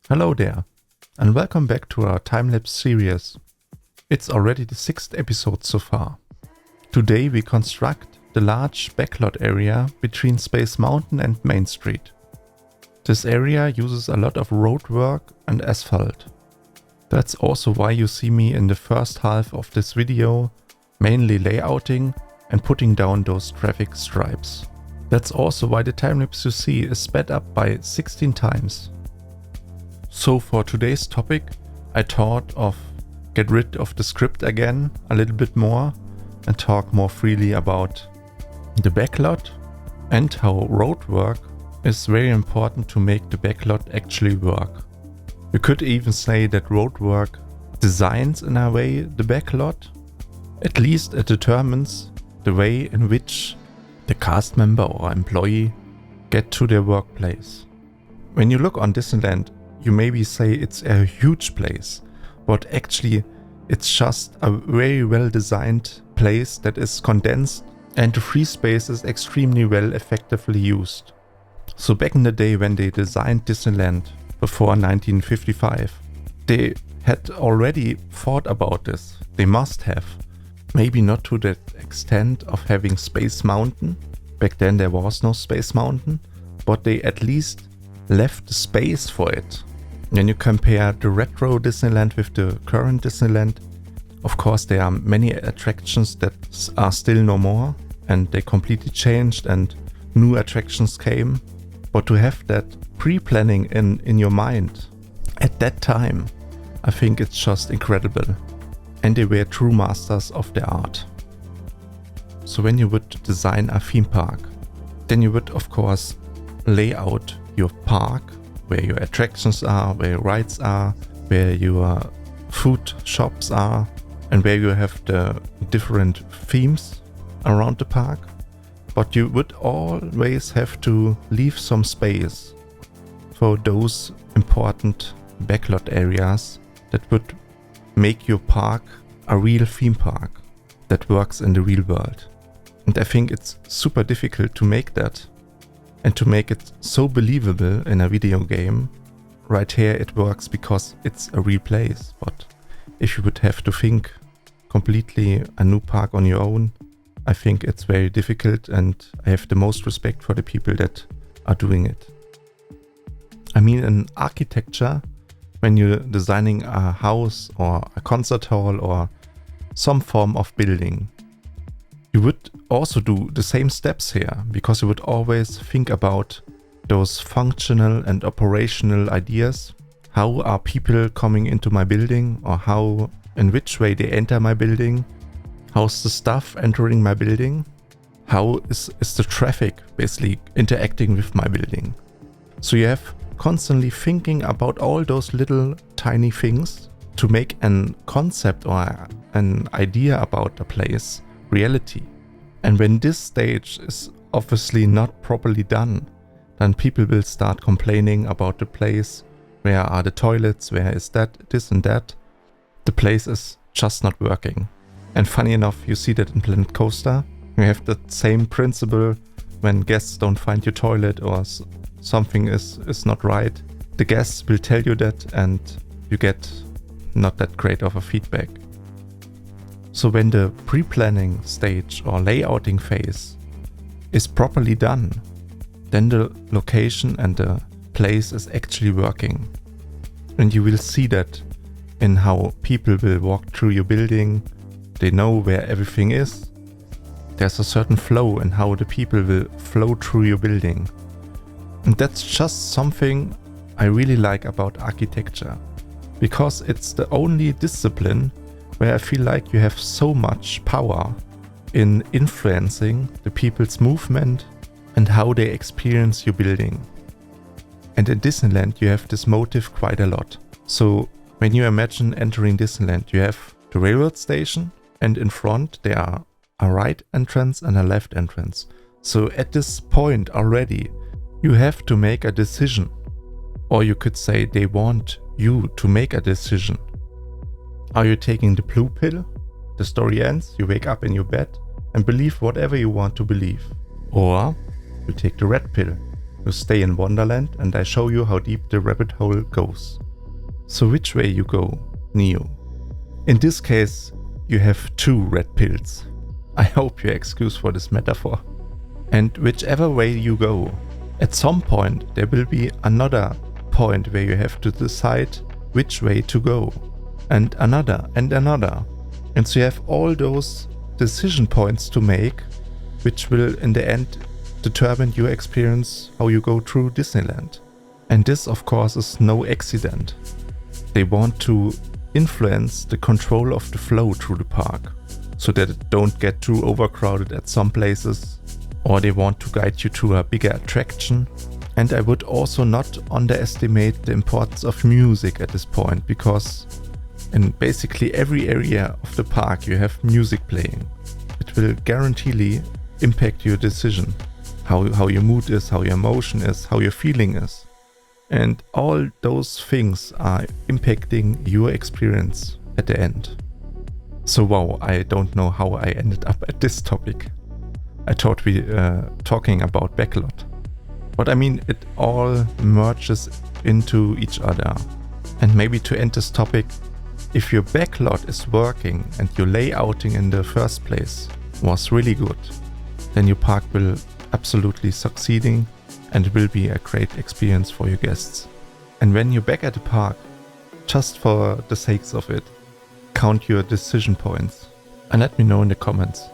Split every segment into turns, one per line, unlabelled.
Hello there, and welcome back to our time-lapse series. It's already the 6th episode so far. Today we construct the large backlot area between Space Mountain and Main Street. This area uses a lot of road work and asphalt. That's also why you see me in the first half of this video mainly layouting and putting down those traffic stripes. That's also why the time-lapse you see is sped up by 16 times. So for today's topic, I thought of get rid of the script again a little bit more and talk more freely about the backlot and how road work is very important to make the backlot actually work. You could even say that road work designs in a way the backlot. At least it determines the way in which the cast member or employee get to their workplace. When you look on Disneyland, you maybe say it's a huge place, but actually it's just a very well designed place that is condensed and the free space is extremely well effectively used. So back in the day when they designed Disneyland before 1955, they had already thought about this. They must have. Maybe not to that extent of having Space Mountain. Back then there was no Space Mountain, but they at least left the space for it. When you compare the retro Disneyland with the current Disneyland, of course there are many attractions that are still no more and they completely changed and new attractions came. But to have that pre-planning in your mind at that time, I think it's just incredible. And they were true masters of their art. So when you would design a theme park, then you would of course lay out your park, where your attractions are, where your rides are, where your food shops are, and where you have the different themes around the park. But you would always have to leave some space for those important backlot areas that would make your park a real theme park that works in the real world. And I think it's super difficult to make that. And to make it so believable in a video game, right here it works because it's a real place. But if you would have to think completely a new park on your own, I think it's very difficult and I have the most respect for the people that are doing it. I mean, in architecture, when you're designing a house or a concert hall or some form of building, you would also do the same steps here because you would always think about those functional and operational ideas. How are people coming into my building, or how, in which way they enter my building? How's the staff entering my building? How is the traffic basically interacting with my building? So you have constantly thinking about all those little tiny things to make an concept or an idea about a place reality. And when this stage is obviously not properly done, then people will start complaining about the place. Where are the toilets? Where is that? This and that. The place is just not working. And funny enough, you see that in Planet Coaster. You have the same principle when guests don't find your toilet or something is not right. The guests will tell you that and you get not that great of a feedback. So when the pre-planning stage or layouting phase is properly done, then the location and the place is actually working. And you will see that in how people will walk through your building. They know where everything is. There's a certain flow in how the people will flow through your building. And that's just something I really like about architecture, because it's the only discipline where I feel like you have so much power in influencing the people's movement and how they experience your building. And in Disneyland you have this motive quite a lot. So when you imagine entering Disneyland, you have the railroad station and in front there are a right entrance and a left entrance. So at this point already you have to make a decision. Or you could say they want you to make a decision. Are you taking the blue pill? The story ends, you wake up in your bed and believe whatever you want to believe. Or you take the red pill You stay in Wonderland and I show you how deep the rabbit hole goes. So which way you go, Neo? In this case, you have 2 red pills. I hope you excuse for this metaphor. And whichever way you go, at some point there will be another point where you have to decide which way to go. And another and another. And so you have all those decision points to make, which will in the end determine your experience how you go through Disneyland. And this of course is no accident. They want to influence the control of the flow through the park, so that it don't get too overcrowded at some places, or they want to guide you to a bigger attraction. And I would also not underestimate the importance of music at this point, because in basically every area of the park you have music playing. It will guaranteedly impact your decision, how your mood is, how your emotion is, how your feeling is. And all those things are impacting your experience at the end. So wow, I don't know how I ended up at this topic. I thought we talking about Backlot. But I mean, it all merges into each other. And maybe to end this topic, if your backlot is working and your layouting in the first place was really good, then your park will absolutely succeeding and it will be a great experience for your guests. And when you're back at the park, just for the sakes of it, count your decision points and let me know in the comments.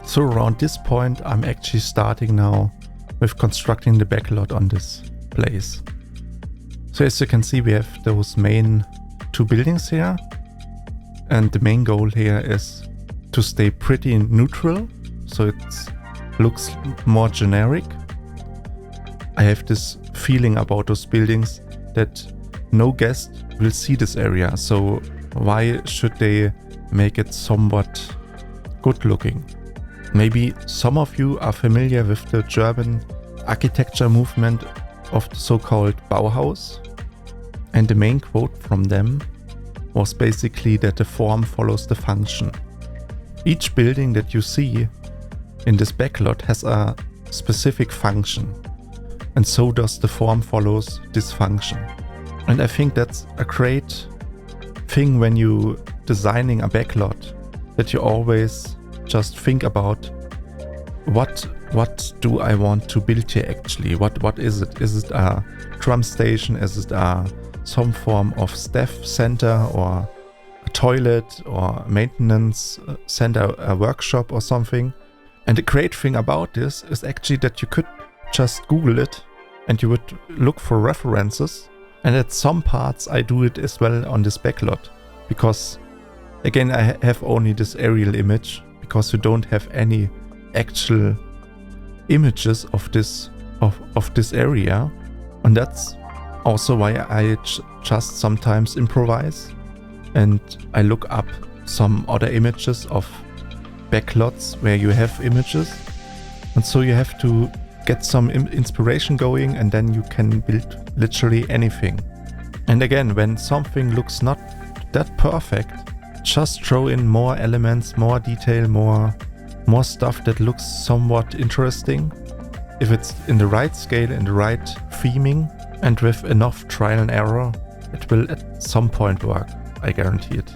So around this point I'm actually starting now with constructing the backlot on this place. So as you can see, we have those main 2 buildings here, and the main goal here is to stay pretty neutral, so it looks more generic. I have this feeling about those buildings that no guest will see this area, so why should they make it somewhat good looking? Maybe some of you are familiar with the German architecture movement of the so-called Bauhaus, and the main quote from them was basically that the form follows the function. Each building that you see in this backlot has a specific function, and so does the form follows this function. And I think that's a great thing when you designing a backlot, that you always just think about what do I want to build here actually? What is it? Is it a drum station? Is it some form of staff center or a toilet or maintenance center, a workshop or something? And the great thing about this is actually that you could just Google it and you would look for references. And at some parts I do it as well on this backlot, because again I have only this aerial image, because you don't have any actual images of this area. And that's also why I just sometimes improvise and I look up some other images of backlots where you have images. And so you have to get some inspiration going, and then you can build literally anything. And again, when something looks not that perfect, just throw in more elements, more detail, more stuff that looks somewhat interesting. If it's in the right scale, in the right theming, and with enough trial and error, it will at some point work, I guarantee it.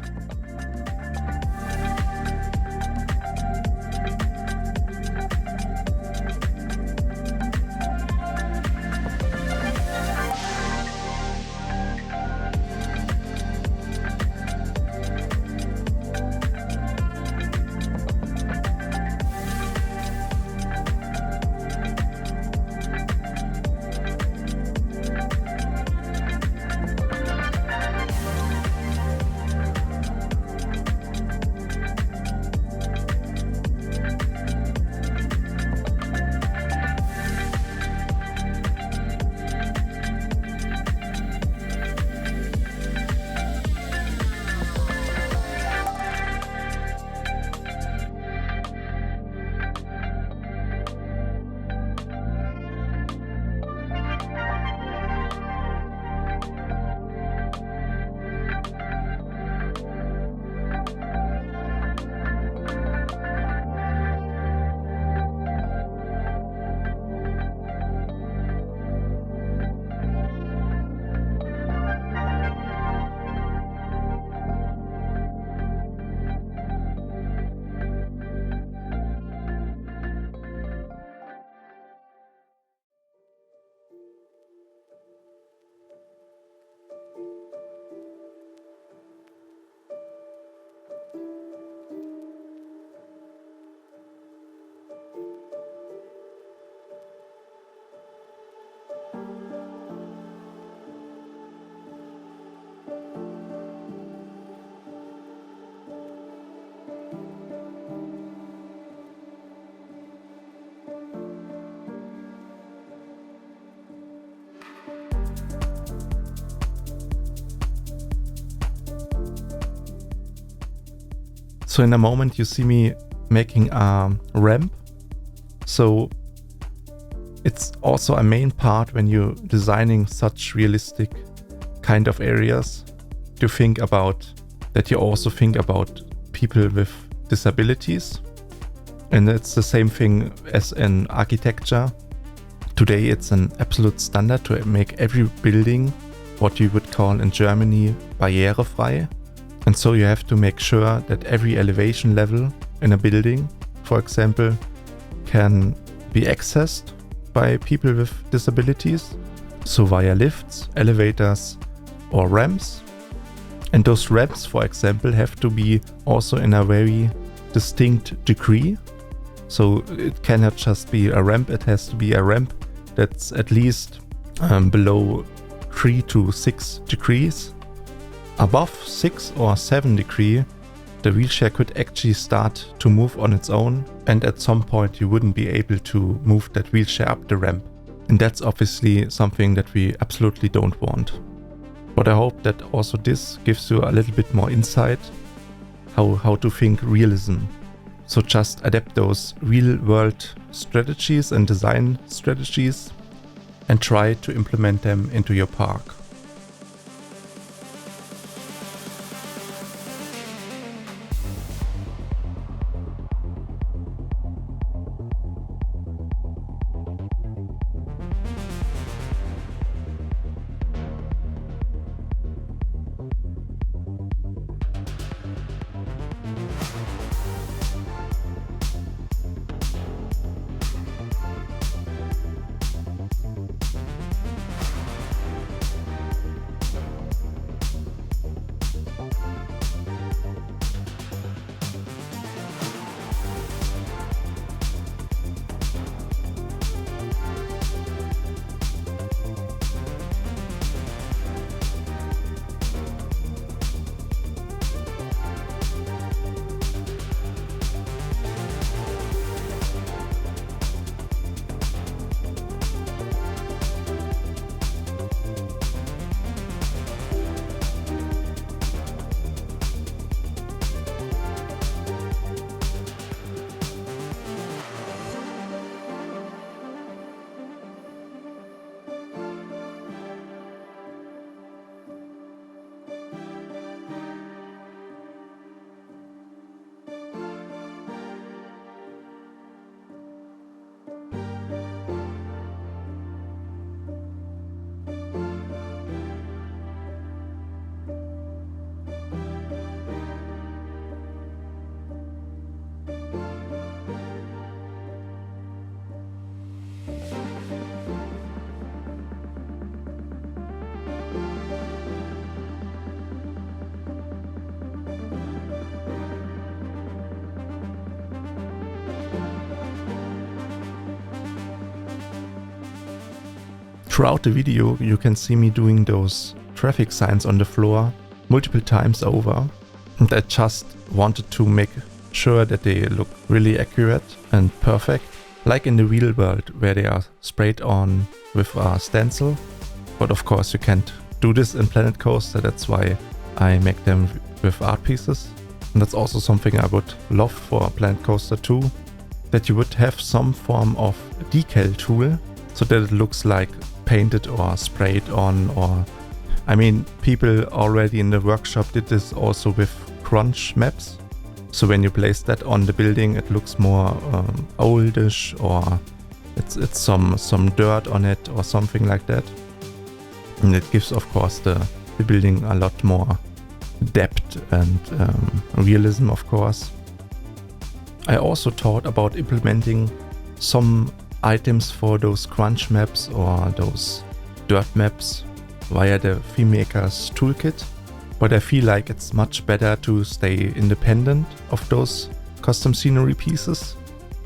So in a moment you see me making a ramp. So it's also a main part when you're designing such realistic kind of areas to think about that. You also think about people with disabilities. And it's the same thing as in architecture. Today it's an absolute standard to make every building what you would call in Germany Barrierefreiheit. And so you have to make sure that every elevation level in a building, for example, can be accessed by people with disabilities. So via lifts, elevators or ramps. And those ramps, for example, have to be also in a very distinct degree. So it cannot just be a ramp, it has to be a ramp that's at least below 3 to 6 degrees. Above 6 or 7 degrees, the wheelchair could actually start to move on its own, and at some point you wouldn't be able to move that wheelchair up the ramp. And that's obviously something that we absolutely don't want. But I hope that also this gives you a little bit more insight how to think realism. So just adapt those real world strategies and design strategies and try to implement them into your park. Throughout the video you can see me doing those traffic signs on the floor multiple times over, and I just wanted to make sure that they look really accurate and perfect, like in the real world where they are sprayed on with a stencil. But of course you can't do this in Planet Coaster, that's why I make them with art pieces. And that's also something I would love for Planet Coaster 2, that you would have some form of decal tool so that it looks like painted or sprayed on, or I mean, people already in the workshop did this also with crunch maps. So when you place that on the building, it looks more oldish, or it's some dirt on it or something like that. And it gives, of course, the building a lot more depth and realism, of course. I also thought about implementing some items for those crunch maps or those dirt maps via the FiMaker's toolkit, but I feel like it's much better to stay independent of those custom scenery pieces,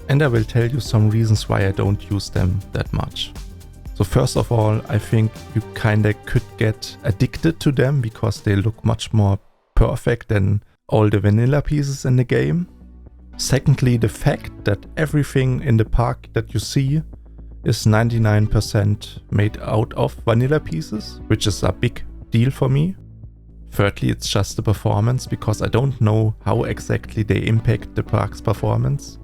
and I will tell you some reasons why I don't use them that much. So first of all, I think you kinda could get addicted to them because they look much more perfect than all the vanilla pieces in the game. Secondly, the fact that everything in the park that you see is 99% made out of vanilla pieces, which is a big deal for me. Thirdly, it's just the performance, because I don't know how exactly they impact the park's performance.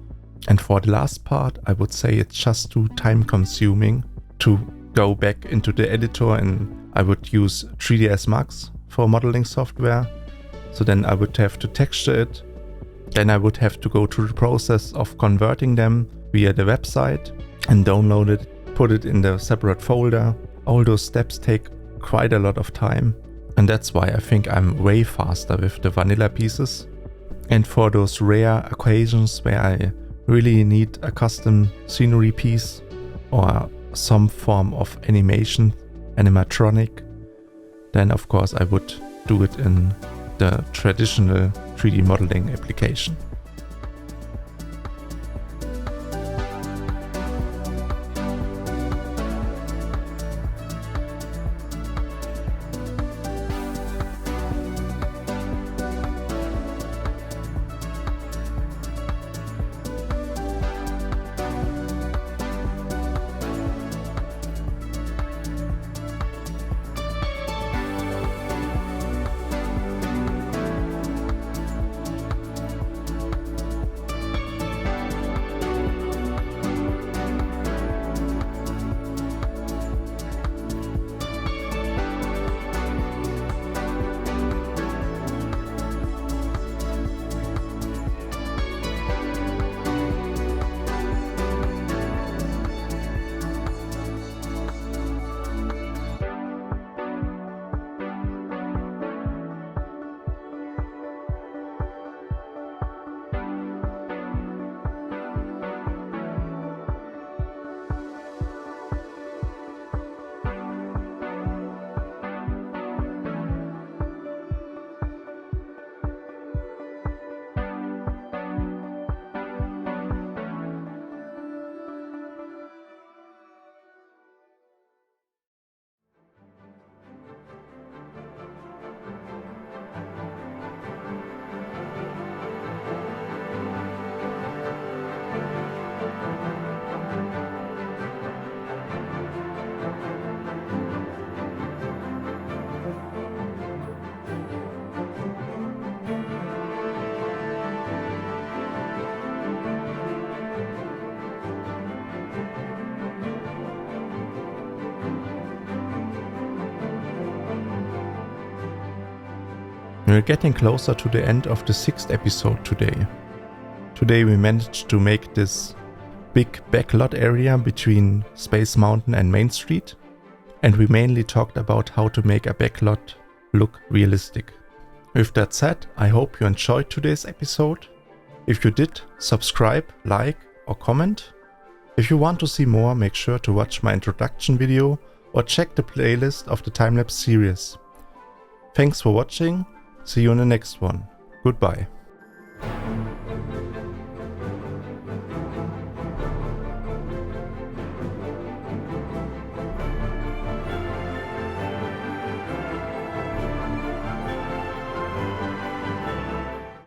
And for the last part, I would say it's just too time consuming to go back into the editor, and I would use 3ds Max for modeling software. So then I would have to texture it. Then I would have to go through the process of converting them via the website and download it, put it in the separate folder. All those steps take quite a lot of time, and that's why I think I'm way faster with the vanilla pieces. And for those rare occasions where I really need a custom scenery piece or some form of animatronic, then of course I would do it in the traditional 3D modeling application. We're getting closer to the end of the 6th episode today. Today we managed to make this big backlot area between Space Mountain and Main Street, and we mainly talked about how to make a backlot look realistic. With that said, I hope you enjoyed today's episode. If you did, subscribe, like or comment. If you want to see more, make sure to watch my introduction video or check the playlist of the time-lapse series. Thanks for watching. See you in the next one. Goodbye.